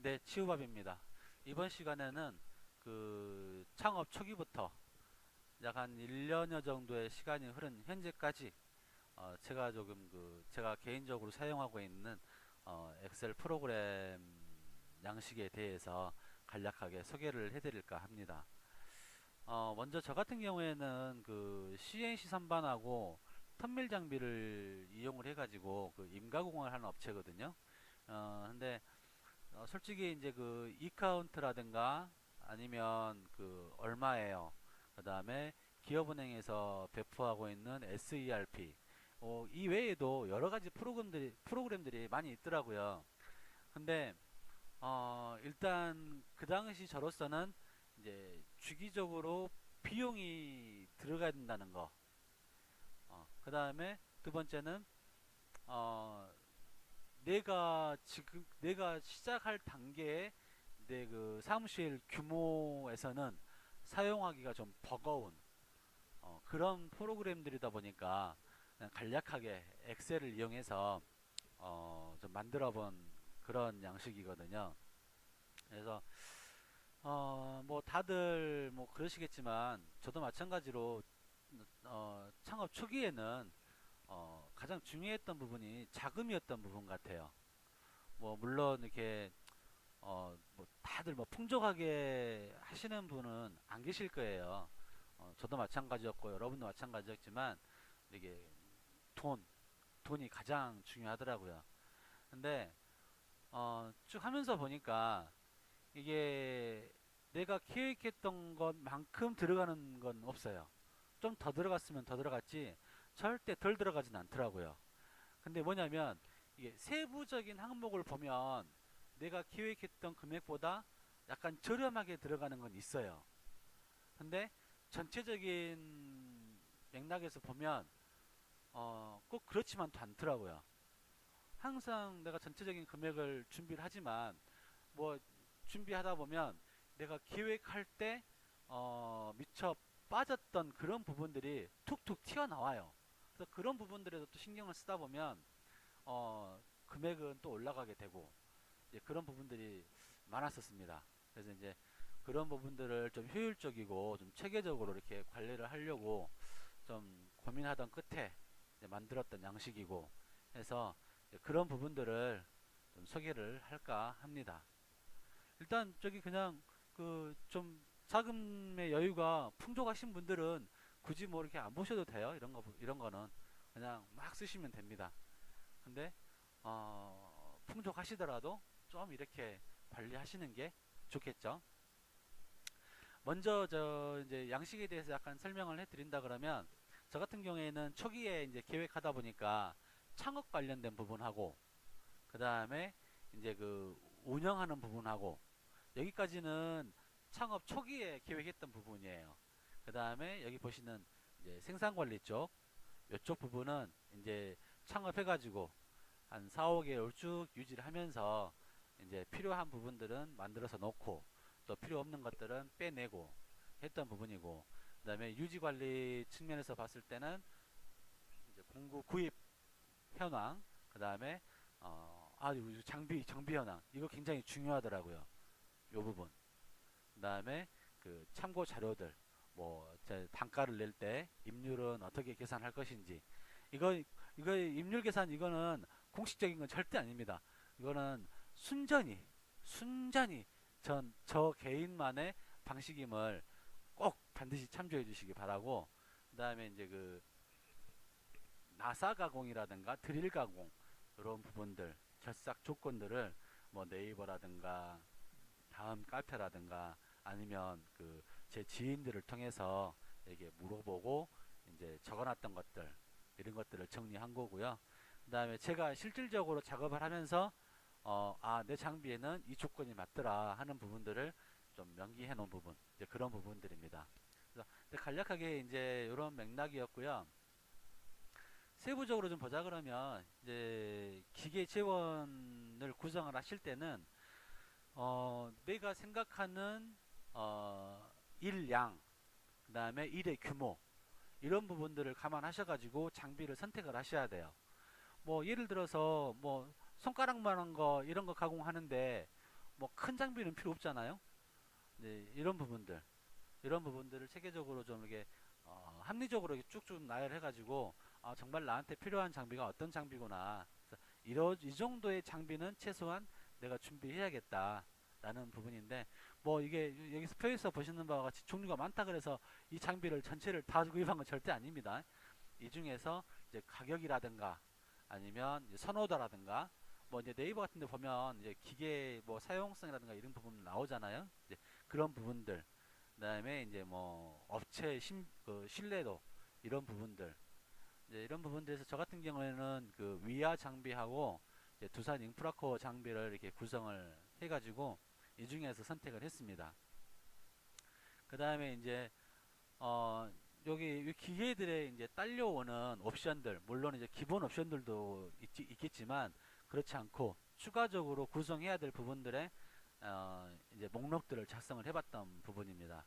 네, 치우밥입니다. 이번 시간에는 그 창업 초기부터 약 한 1년여 정도의 시간이 흐른 현재까지 제가 조금 제가 개인적으로 사용하고 있는 엑셀 프로그램 양식에 대해서 간략하게 소개를 해드릴까 합니다. 먼저 저 같은 경우에는 그 CNC 선반하고 턴밀 장비를 이용을 해가지고 그 임가공을 하는 업체거든요. 근데 솔직히 이제 그 이카운트라든가 아니면 그 얼마예요. 그 다음에 기업은행에서 배포하고 있는 SERP 이 외에도 여러 가지 프로그램들이 많이 있더라고요. 근데 일단 그 당시 저로서는 이제 주기적으로 비용이 들어가야 된다는 거. 그 다음에 두 번째는 어, 내가 시작할 단계에 내 그 사무실 규모에서는 사용하기가 좀 버거운 그런 프로그램들이다 보니까 그냥 간략하게 엑셀을 이용해서 좀 만들어 본 그런 양식이거든요. 그래서 뭐 다들 뭐 그러시겠지만 저도 마찬가지로 창업 초기에는 가장 중요했던 부분이 자금이었던 부분 같아요. 뭐 물론 이렇게 뭐 다들 뭐 풍족하게 하시는 분은 안 계실 거예요. 저도 마찬가지였고 여러분도 마찬가지였지만 이게 돈, 돈이 가장 중요하더라고요. 근데 쭉 하면서 보니까 이게 내가 계획했던 것만큼 들어가는 건 없어요. 좀 더 들어갔으면 더 들어갔지 절대 덜 들어가진 않더라고요. 근데 뭐냐면 이게 세부적인 항목을 보면 내가 기획했던 금액보다 약간 저렴하게 들어가는 건 있어요. 근데 전체적인 맥락에서 보면 꼭 그렇지만도 않더라고요. 항상 내가 전체적인 금액을 준비를 하지만 뭐 준비하다 보면 내가 기획할 때 미처 빠졌던 그런 부분들이 툭툭 튀어나와요. 그래서 그런 부분들에도 또 신경을 쓰다 보면 금액은 또 올라가게 되고 이제 그런 부분들이 많았었습니다. 그래서 이제 그런 부분들을 좀 효율적이고 좀 체계적으로 이렇게 관리를 하려고 좀 고민하던 끝에 이제 만들었던 양식이고 해서 그런 부분들을 좀 소개를 할까 합니다. 일단 저기 그냥 그 좀 자금의 여유가 풍족하신 분들은 굳이 뭐 이렇게 안 보셔도 돼요. 이런 거는 그냥 막 쓰시면 됩니다. 근데 풍족하시더라도 좀 이렇게 관리하시는 게 좋겠죠. 먼저 저 이제 양식에 대해서 약간 설명을 해드린다 그러면 저 같은 경우에는 초기에 이제 계획하다 보니까 창업 관련된 부분하고 그 다음에 이제 그 운영하는 부분하고 여기까지는 창업 초기에 계획했던 부분이에요. 그 다음에 여기 보시는 이제 생산관리 쪽 이쪽 부분은 이제 창업해가지고 한 4, 5개월 쭉 유지를 하면서 이제 필요한 부분들은 만들어서 놓고 또 필요 없는 것들은 빼내고 했던 부분이고 그다음에 유지 관리 측면에서 봤을 때는 이제 공구 구입 현황 그다음에 장비 현황 이거 굉장히 중요하더라고요. 요 부분. 그다음에 그 참고 자료들 뭐 단가를 낼 때 임률은 어떻게 계산할 것인지 이거 이거 임률 계산 이거는 공식적인 건 절대 아닙니다. 이거는 순전히 저 개인만의 방식임을 꼭 반드시 참조해 주시기 바라고 그다음에 이제 그 나사 가공이라든가 드릴 가공 이런 부분들 결삭 조건들을 뭐 네이버라든가 다음 카페라든가 아니면 그 제 지인들을 통해서 이렇게 물어보고 이제 적어놨던 것들 이런 것들을 정리한 거고요. 그 다음에 제가 실질적으로 작업을 하면서 내 장비에는 이 조건이 맞더라 하는 부분들을 좀 명기해 놓은 부분 이제 그런 부분들입니다. 그래서 간략하게 이제 이런 맥락이었고요. 세부적으로 좀 보자 그러면 이제 기계 재원을 구성을 하실 때는 내가 생각하는 일량, 그 다음에 일의 규모 이런 부분들을 감안하셔가지고 장비를 선택을 하셔야 돼요. 뭐 예를 들어서 뭐 손가락만한 거 이런 거 가공하는데 뭐 큰 장비는 필요 없잖아요. 네, 이런 부분들을 체계적으로 좀 이렇게 합리적으로 이렇게 쭉쭉 나열해가지고 정말 나한테 필요한 장비가 어떤 장비구나. 그래서 이 정도의 장비는 최소한 내가 준비해야겠다라는 부분인데 뭐 이게 여기서 표에서 보시는 바와 같이 종류가 많다 그래서 이 장비를 전체를 다 구입한 건 절대 아닙니다. 이 중에서 이제 가격이라든가 아니면 이제 선호도라든가 뭐 이제 네이버 같은 데 보면 이제 기계 뭐 사용성이라든가 이런 부분 나오잖아요. 이제 그런 부분들 그다음에 이제 뭐 업체 그 신뢰도 이런 부분들 이제 이런 부분들에서 저 같은 경우에는 그 위아 장비하고 이제 두산 인프라코어 장비를 이렇게 구성을 해가지고 이 중에서 선택을 했습니다. 그 다음에 이제 어 여기 이 기계들의 이제 딸려오는 옵션들 물론 이제 기본 옵션들도 있겠지만 그렇지 않고 추가적으로 구성해야 될 부분들의 이제 목록들을 작성을 해봤던 부분입니다.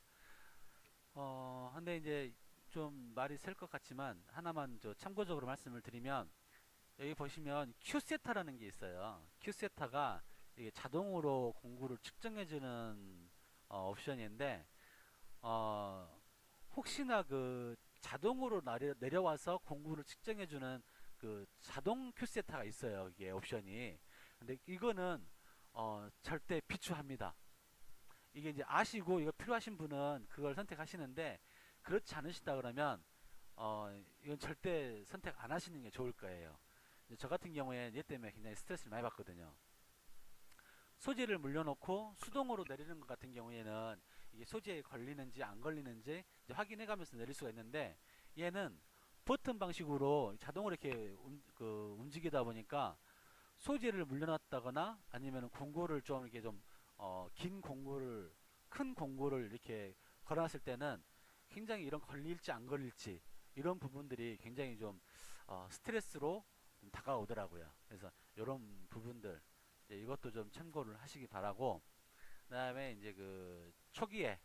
근데 이제 좀 말이 셀 것 같지만 하나만 저 참고적으로 말씀을 드리면 여기 보시면 Q세타라는 게 있어요. Q세타가 이게 자동으로 공구를 측정해주는 옵션인데 어, 혹시나 그 자동으로 내려와서 공구를 측정해주는 그 자동 큐세타가 있어요. 이게 옵션이. 근데 이거는 절대 비추합니다. 이게 이제 아시고 이거 필요하신 분은 그걸 선택하시는데 그렇지 않으시다 그러면 이건 절대 선택 안 하시는 게 좋을 거예요. 저 같은 경우에 얘 때문에 굉장히 스트레스를 많이 받거든요. 소재를 물려놓고 수동으로 내리는 것 같은 경우에는 이게 소재에 걸리는지 안 걸리는지 확인해 가면서 내릴 수가 있는데 얘는 버튼 방식으로 자동으로 이렇게 움직이다 보니까 소재를 물려놨다거나 아니면 공구를 좀 이렇게 좀 긴 공구를 큰 공구를 이렇게 걸어놨을 때는 굉장히 이런 걸릴지 안 걸릴지 이런 부분들이 굉장히 좀 스트레스로 좀 다가오더라고요. 그래서 이런 부분들 이것도 좀 참고를 하시기 바라고 그다음에 이제 그 초기에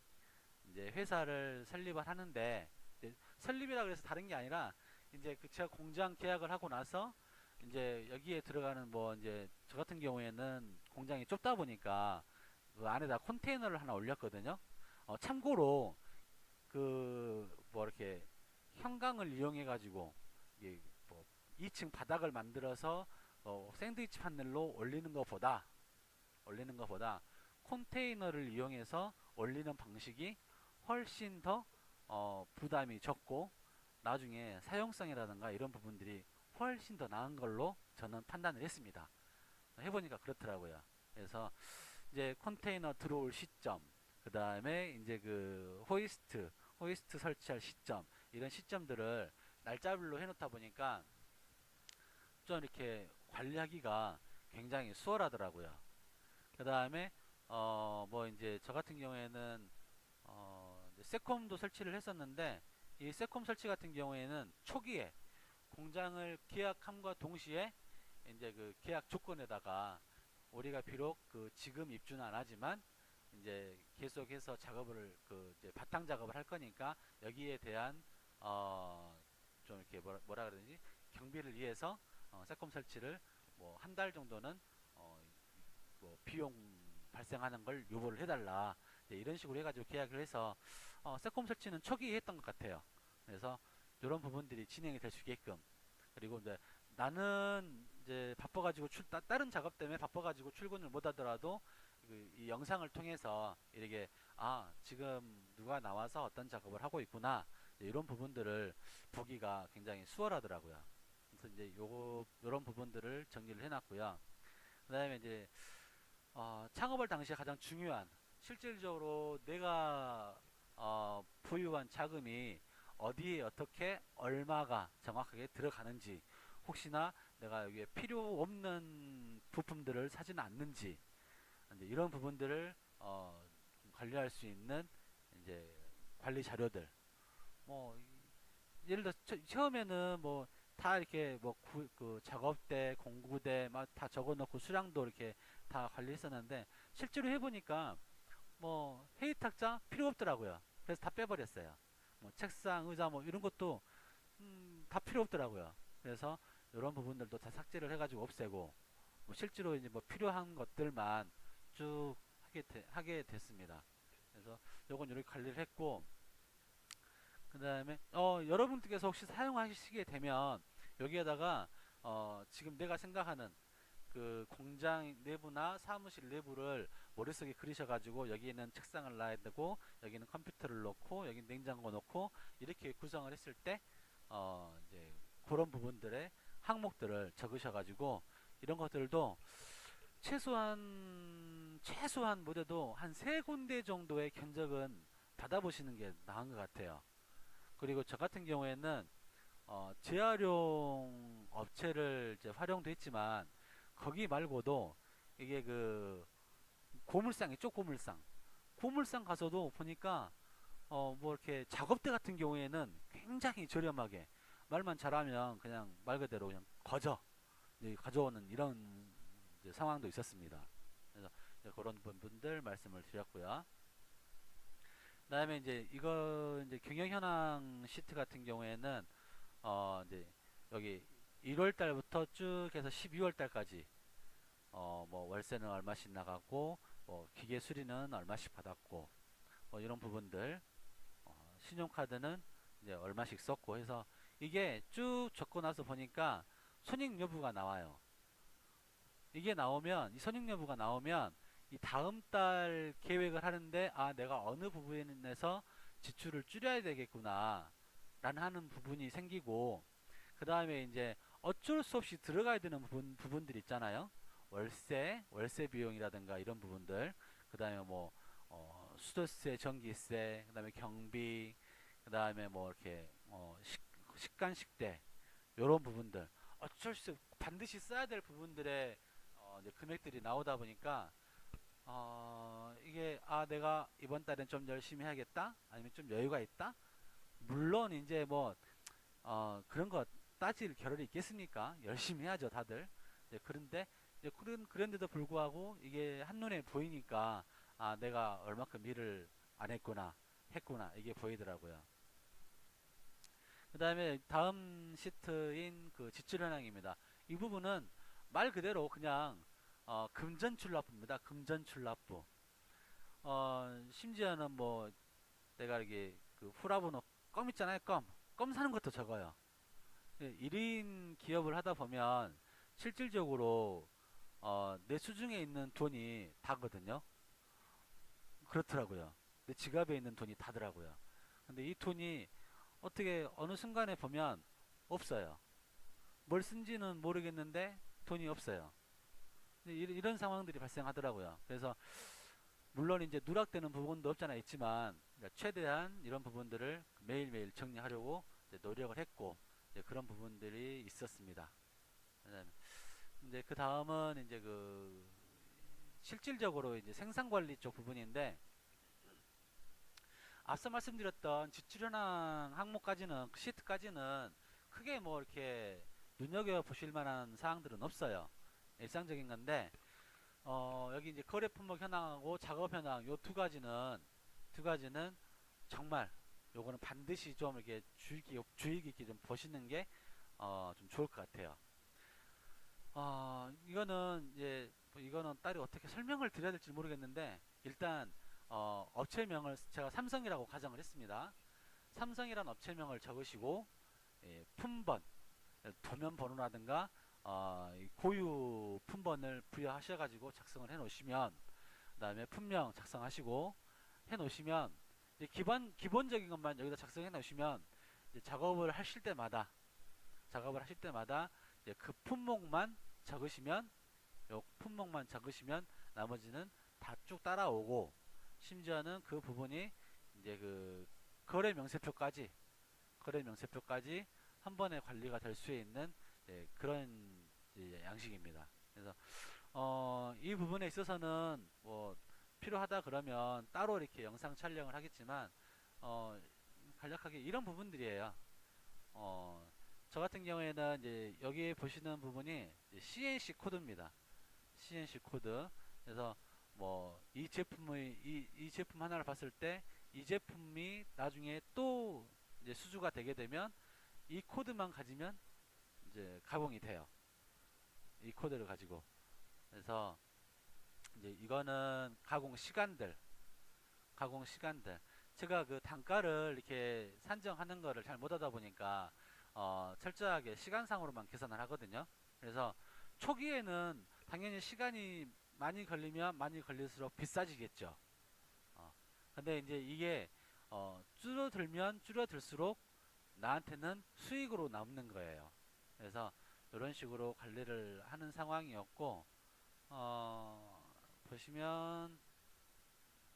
이제 회사를 설립을 하는데 이제 설립이라 그래서 다른 게 아니라 이제 그 제가 공장 계약을 하고 나서 이제 여기에 들어가는 뭐 이제 저 같은 경우에는 공장이 좁다 보니까 그 안에다 컨테이너를 하나 올렸거든요. 참고로 그 뭐 이렇게 형광을 이용해 가지고 이게 뭐 2층 바닥을 만들어서 샌드위치 판넬로 올리는 것보다 컨테이너를 이용해서 올리는 방식이 훨씬 더 부담이 적고 나중에 사용성이라든가 이런 부분들이 훨씬 더 나은 걸로 저는 판단을 했습니다. 해보니까 그렇더라고요. 그래서 이제 컨테이너 들어올 시점, 그 다음에 이제 그 호이스트 설치할 시점, 이런 시점들을 날짜별로 해놓다 보니까 좀 이렇게 관리하기가 굉장히 수월하더라고요. 그 다음에 뭐 이제 저 같은 경우에는 이제 세콤도 설치를 했었는데 이 세콤 설치 같은 경우에는 초기에 공장을 계약함과 동시에 이제 그 계약 조건에다가 우리가 비록 그 지금 입주는 안 하지만 이제 계속해서 작업을 그 이제 바탕 작업을 할 거니까 여기에 대한 좀 이렇게 뭐라 그러지 경비를 위해서 세콤 설치를 뭐 한 달 정도는 뭐 비용 발생하는 걸 유보를 해달라 이런 식으로 해가지고 계약을 해서 세콤 설치는 초기에 했던 것 같아요. 그래서 이런 부분들이 진행이 될 수 있게끔 그리고 이제 나는 이제 바빠가지고 다른 작업 때문에 바빠가지고 출근을 못하더라도 이 영상을 통해서 이렇게 지금 누가 나와서 어떤 작업을 하고 있구나 이런 부분들을 보기가 굉장히 수월하더라고요. 그래서 이제 요런 부분들을 정리를 해놨고요. 그다음에 이제 창업할 당시에 가장 중요한 실질적으로 내가 보유한 자금이 어디에 어떻게 얼마가 정확하게 들어가는지 혹시나 내가 여기에 필요 없는 부품들을 사지는 않는지 이제 이런 부분들을 관리할 수 있는 이제 관리 자료들 뭐 예를 들어 처음에는 뭐 다 이렇게 뭐 그 작업대 공구대 막 다 적어놓고 수량도 이렇게 다 관리했었는데 실제로 해보니까 뭐 회의 탁자 필요 없더라고요. 그래서 다 빼버렸어요. 뭐 책상, 의자 뭐 이런 것도 다 필요 없더라고요. 그래서 이런 부분들도 다 삭제를 해가지고 없애고 뭐 실제로 이제 뭐 필요한 것들만 쭉 하게 됐습니다. 그래서 요건 이렇게 관리를 했고, 그 다음에 여러분들께서 혹시 사용하시게 되면 여기에다가 지금 내가 생각하는 그 공장 내부나 사무실 내부를 머릿속에 그리셔가지고 여기에는 책상을 놔야 되고 여기는 컴퓨터를 놓고 여기 냉장고 놓고 이렇게 구성을 했을 때 이제 그런 부분들의 항목들을 적으셔가지고 이런 것들도 최소한 못해도 한 세 군데 정도의 견적은 받아보시는 게 나은 것 같아요. 그리고 저 같은 경우에는 재활용 업체를 이제 활용도 했지만 거기 말고도 이게 그 고물상 있죠, 고물상 가서도 보니까 뭐 이렇게 작업대 같은 경우에는 굉장히 저렴하게 말만 잘하면 그냥 말 그대로 그냥 가져오는 이런 이제 상황도 있었습니다. 그래서 이제 그런 분들 말씀을 드렸고요. 그다음에 이제 이거 이제 경영 현황 시트 같은 경우에는 이제 여기 1월 달부터 쭉 해서 12월 달까지 뭐 월세는 얼마씩 나가고 뭐 기계 수리는 얼마씩 받았고 뭐 이런 부분들 신용카드는 이제 얼마씩 썼고 해서 이게 쭉 적고 나서 보니까 손익 여부가 나와요. 이게 나오면 이 손익 여부가 나오면 이 다음 달 계획을 하는데 내가 어느 부분에서 지출을 줄여야 되겠구나 라는 하는 부분이 생기고 그 다음에 이제 어쩔 수 없이 들어가야 되는 부분들 있잖아요. 월세 비용이라든가 이런 부분들, 그 다음에 뭐 수도세, 전기세, 그 다음에 경비, 그 다음에 뭐 이렇게 식간 식대 요런 부분들 어쩔 수 반드시 써야 될 부분들의 이제 금액들이 나오다 보니까 이게 내가 이번 달엔 좀 열심히 해야겠다 아니면 좀 여유가 있다 물론 이제 뭐 그런 거 따질 겨를이 있겠습니까? 열심히 해야죠, 다들. 이제 그런데 이제 그런데도 불구하고 이게 한눈에 보이니까 내가 얼마큼 일을 안 했구나 이게 보이더라고요. 그다음에 다음 시트인 그 지출 현황입니다. 이 부분은 말 그대로 그냥 금전출납부입니다. 금전출납부. 심지어는 뭐 내가 이게 그 후라보노 껌 있잖아요, 껌 사는 것도 적어요. 1인 기업을 하다 보면 실질적으로 내 수중에 있는 돈이 다거든요. 그렇더라고요. 내 지갑에 있는 돈이 다더라고요. 근데 이 돈이 어떻게 어느 순간에 보면 없어요. 뭘 쓴지는 모르겠는데 돈이 없어요. 이런 상황들이 발생하더라고요. 그래서 물론 이제 누락되는 부분도 없잖아 있지만 그러니까 최대한 이런 부분들을 매일매일 정리하려고 노력을 했고 그런 부분들이 있었습니다. 이제 그 다음은 이제 그 실질적으로 이제 생산 관리 쪽 부분인데 앞서 말씀드렸던 지출 현황 항목까지는 그 시트까지는 크게 뭐 이렇게 눈여겨 보실 만한 사항들은 없어요. 일상적인 건데 여기 이제 거래 품목 현황하고 작업 현황 요 두 가지는 정말 요거는 반드시 좀 이렇게 주의 깊게 좀 보시는 게 좀 좋을 것 같아요. 이거는 따로 어떻게 설명을 드려야 될지 모르겠는데 일단 업체명을 제가 삼성이라고 가정을 했습니다. 삼성이란 업체명을 적으시고 품번, 도면 번호라든가 고유 품번을 부여하셔가지고 작성을 해놓으시면 그 다음에 품명 작성하시고 해놓으시면 이제 기본적인 것만 여기다 작성해 놓으시면 작업을 하실 때마다 이제 그 품목만 적으시면 나머지는 다 쭉 따라오고 심지어는 그 부분이 이제 그 거래 명세표까지 한 번에 관리가 될 수 있는 그런 이제 양식입니다. 그래서 이 부분에 있어서는 뭐 필요하다 그러면 따로 이렇게 영상 촬영을 하겠지만 간략하게 이런 부분들이에요. 저 같은 경우에는 이제 여기 보시는 부분이 CNC 코드입니다. CNC 코드. 그래서 뭐 이 제품 하나를 봤을 때 이 제품이 나중에 또 이제 수주가 되게 되면 이 코드만 가지면 이제 가공이 돼요. 이 코드를 가지고. 그래서 이제 이거는 가공 시간들. 제가 그 단가를 이렇게 산정하는 거를 잘 못하다 보니까 철저하게 시간상으로만 계산을 하거든요. 그래서 초기에는 당연히 시간이 많이 걸리면 많이 걸릴수록 비싸지겠죠. 어, 근데 이제 이게 줄어들면 줄어들수록 나한테는 수익으로 남는 거예요. 그래서 이런 식으로 관리를 하는 상황이었고, 보시면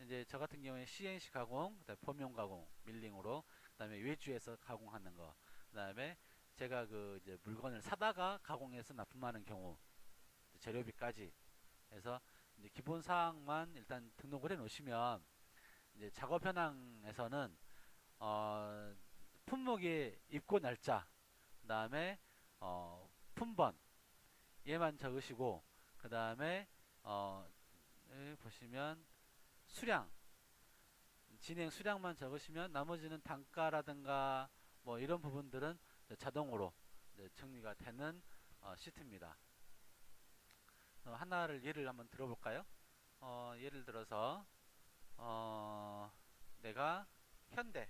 이제 저 같은 경우에 CNC 가공, 그다음에 범용 가공, 밀링으로, 그다음에 외주에서 가공하는 거, 그다음에 제가 그 이제 물건을 사다가 가공해서 납품하는 경우, 재료비까지 해서 이제 기본 사항만 일단 등록을 해 놓으시면 이제 작업 현황에서는 어, 품목의 입고 날짜, 그다음에 품번 얘만 적으시고, 그다음에 보시면 수량, 진행 수량만 적으시면 나머지는 단가라든가 뭐 이런 부분들은 자동으로 정리가 되는 시트입니다. 하나를 예를 한번 들어볼까요? 예를 들어서 내가 현대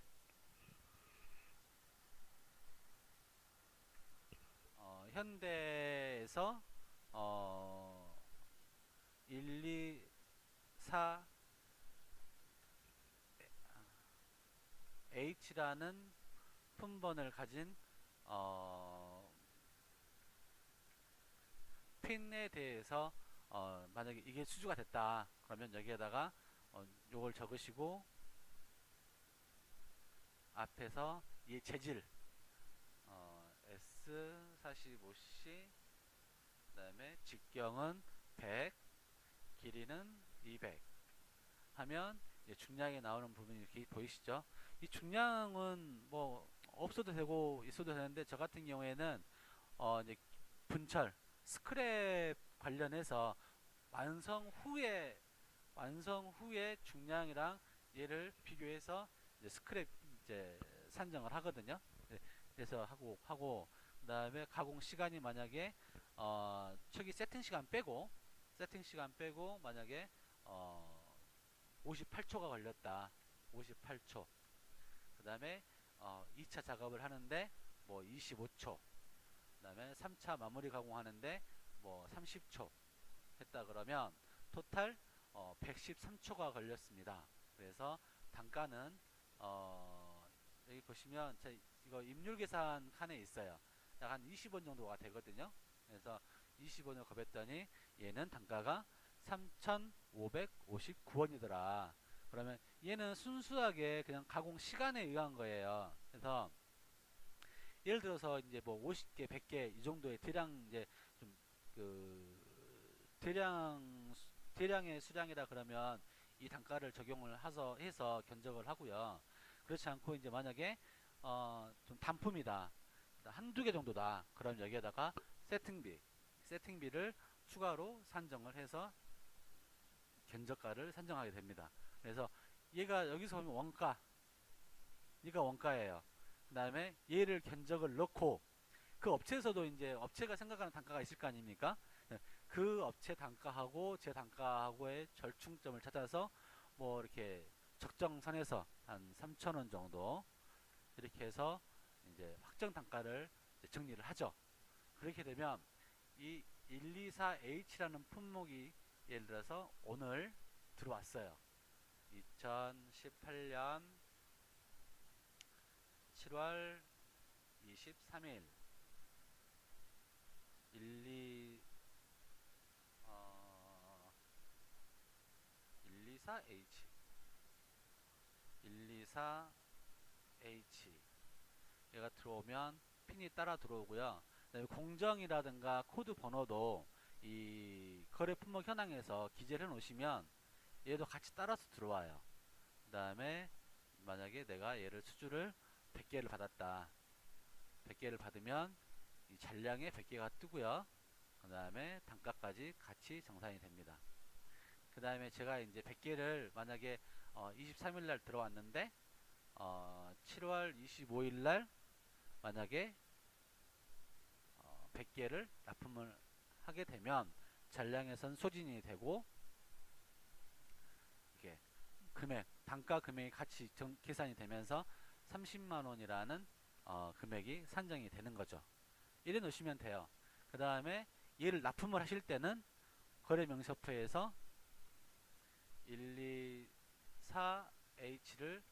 현대에서 1, 2, 4 H라는 품번을 가진 핀에 대해서 만약에 이게 수주가 됐다 그러면 여기에다가 요걸 적으시고 앞에서 이 재질 S45C, 그 다음에 직경은 100, 길이는 200 하면 중량이 나오는 부분이 이렇게 보이시죠? 이 중량은 뭐 없어도 되고 있어도 되는데 저 같은 경우에는 이제 분철 스크랩 관련해서 완성 후에 중량이랑 얘를 비교해서 이제 스크랩 이제 산정을 하거든요. 그래서 하고 그다음에 가공 시간이 만약에 초기 세팅 시간 빼고 만약에 58초가 걸렸다. 58초. 그다음에 2차 작업을 하는데 뭐 25초. 그다음에 3차 마무리 가공하는데 뭐 30초 했다 그러면 토탈 113초가 걸렸습니다. 그래서 단가는 여기 보시면 이거 임률 계산 칸에 있어요. 약 한 20원 정도가 되거든요. 그래서 20원을 곱했더니 얘는 단가가 3,559원이더라. 그러면 얘는 순수하게 그냥 가공 시간에 의한 거예요. 그래서 예를 들어서 이제 뭐 50개, 100개 이 정도의 대량 이제 좀 그 대량의 수량이라 그러면 이 단가를 적용을 해서 견적을 하고요. 그렇지 않고 이제 만약에 좀 단품이다. 한두 개 정도다. 그럼 여기에다가 세팅비를 추가로 산정을 해서 견적가를 산정하게 됩니다. 그래서 얘가 여기서 보면 얘가 원가예요. 그 다음에 얘를 견적을 넣고 그 업체에서도 이제 업체가 생각하는 단가가 있을 거 아닙니까? 그 업체 단가하고 제 단가하고의 절충점을 찾아서 뭐 이렇게 적정선에서 한 3,000원 정도 이렇게 해서 이제 확정 단가를 이제 정리를 하죠. 그렇게 되면 이 124H라는 품목이 예를 들어서 오늘 들어왔어요. 2018년 7월 23일 12 124H 124H 얘가 들어오면 핀이 따라 들어오고요. 그다음에 공정이라든가 코드 번호도 이 거래 품목 현황에서 기재를 해 놓으시면 얘도 같이 따라서 들어와요. 그 다음에 만약에 내가 얘를 수주를 100개를 받았다. 100개를 받으면 이 잔량에 100개가 뜨고요. 그 다음에 단가까지 같이 정산이 됩니다. 그 다음에 제가 이제 100개를 만약에 23일 날 들어왔는데 7월 25일 날 만약에 100개를 납품을 하게 되면 잔량에선 소진이 되고 금액, 단가 금액이 같이 계산이 되면서 30만 원이라는 금액이 산정이 되는 거죠. 이래 놓으시면 돼요. 그 다음에 얘를 납품을 하실 때는 거래명세표에서 124H를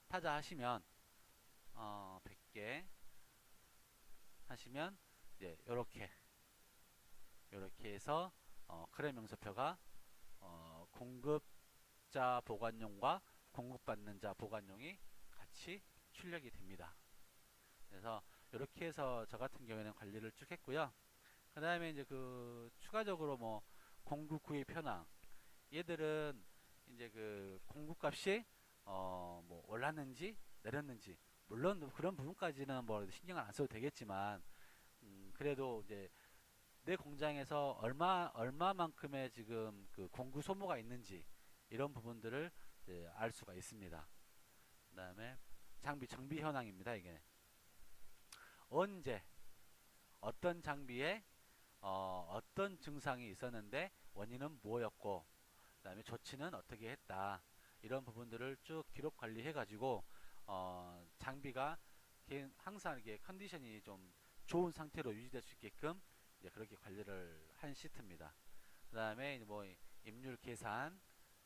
타자하시면 100개 하시면 요렇게 해서 거래명세표가 공급자 보관용과 공급받는 자 보관용이 같이 출력이 됩니다. 그래서 이렇게 해서 저 같은 경우에는 관리를 쭉 했고요. 그 다음에 이제 그 추가적으로 뭐 공급 구입 현황, 얘들은 이제 그 공급값이 뭐 올랐는지 내렸는지, 물론 그런 부분까지는 뭐 신경을 안 써도 되겠지만 그래도 이제 내 공장에서 얼마만큼의 지금 그 공구 소모가 있는지 이런 부분들을 이제 알 수가 있습니다. 그 다음에 정비 현황입니다. 이게 언제 어떤 장비에 어떤 증상이 있었는데 원인은 뭐였고, 그 다음에 조치는 어떻게 했다, 이런 부분들을 쭉 기록 관리해 가지고 장비가 항상 이게 컨디션이 좀 좋은 상태로 유지될 수 있게끔 이제 그렇게 관리를 한 시트입니다. 그 다음에 뭐 임률 계산,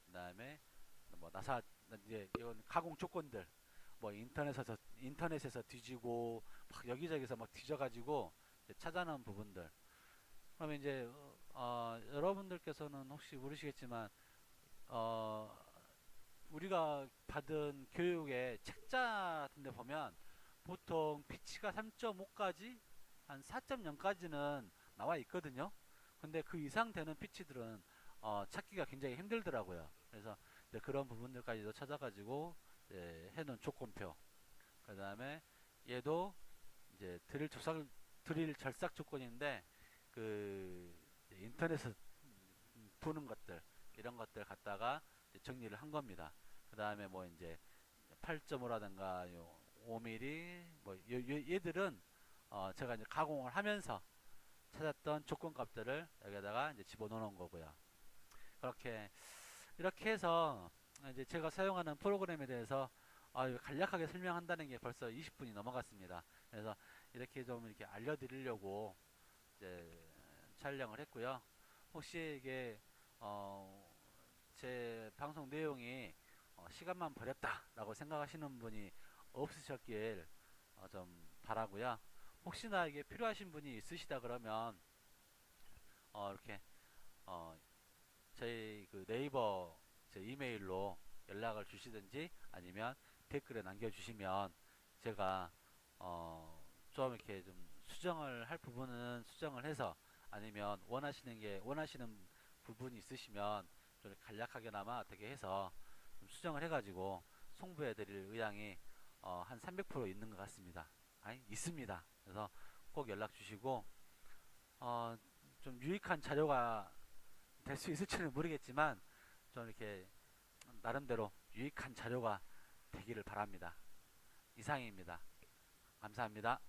그 다음에 뭐 나사, 이제 이건 가공 조건들, 뭐 인터넷에서 뒤지고 막 여기저기서 막 뒤져가지고 찾아낸 부분들. 그러면 이제 여러분들께서는 혹시 모르시겠지만 우리가 받은 교육의 책자 같은 데 보면 보통 피치가 3.5까지 한 4.0까지는 나와 있거든요. 근데 그 이상 되는 피치들은 찾기가 굉장히 힘들더라고요. 그래서 이제 그런 부분들까지도 찾아가지고 해놓은 조건표. 그 다음에 얘도 이제 드릴 절삭 조건인데 그 인터넷에서 보는 것들, 이런 것들 갖다가 정리를 한 겁니다. 그 다음에 뭐 이제 8.5라든가 5mm 뭐 얘들은 제가 이제 가공을 하면서 찾았던 조건 값들을 여기다가 이제 집어넣는 거고요. 이렇게 해서 이제 제가 사용하는 프로그램에 대해서 간략하게 설명한다는 게 벌써 20분이 넘어갔습니다. 그래서 이렇게 좀 이렇게 알려드리려고 이제 촬영을 했고요. 혹시 이게 제 방송 내용이 시간만 버렸다라고 생각하시는 분이 없으셨길 좀 바라고요. 혹시나 이게 필요하신 분이 있으시다 그러면 이렇게 저희 그 네이버 제 이메일로 연락을 주시든지 아니면 댓글에 남겨주시면 제가 좀 이렇게 좀 수정을 할 부분은 수정을 해서, 아니면 원하시는 부분이 있으시면 좀 간략하게나마 어떻게 해서 좀 수정을 해가지고 송부해 드릴 의향이 한 300% 있는 것 같습니다. 있습니다. 그래서 꼭 연락 주시고 좀 유익한 자료가 될 수 있을지는 모르겠지만 좀 이렇게 나름대로 유익한 자료가 되기를 바랍니다. 이상입니다. 감사합니다.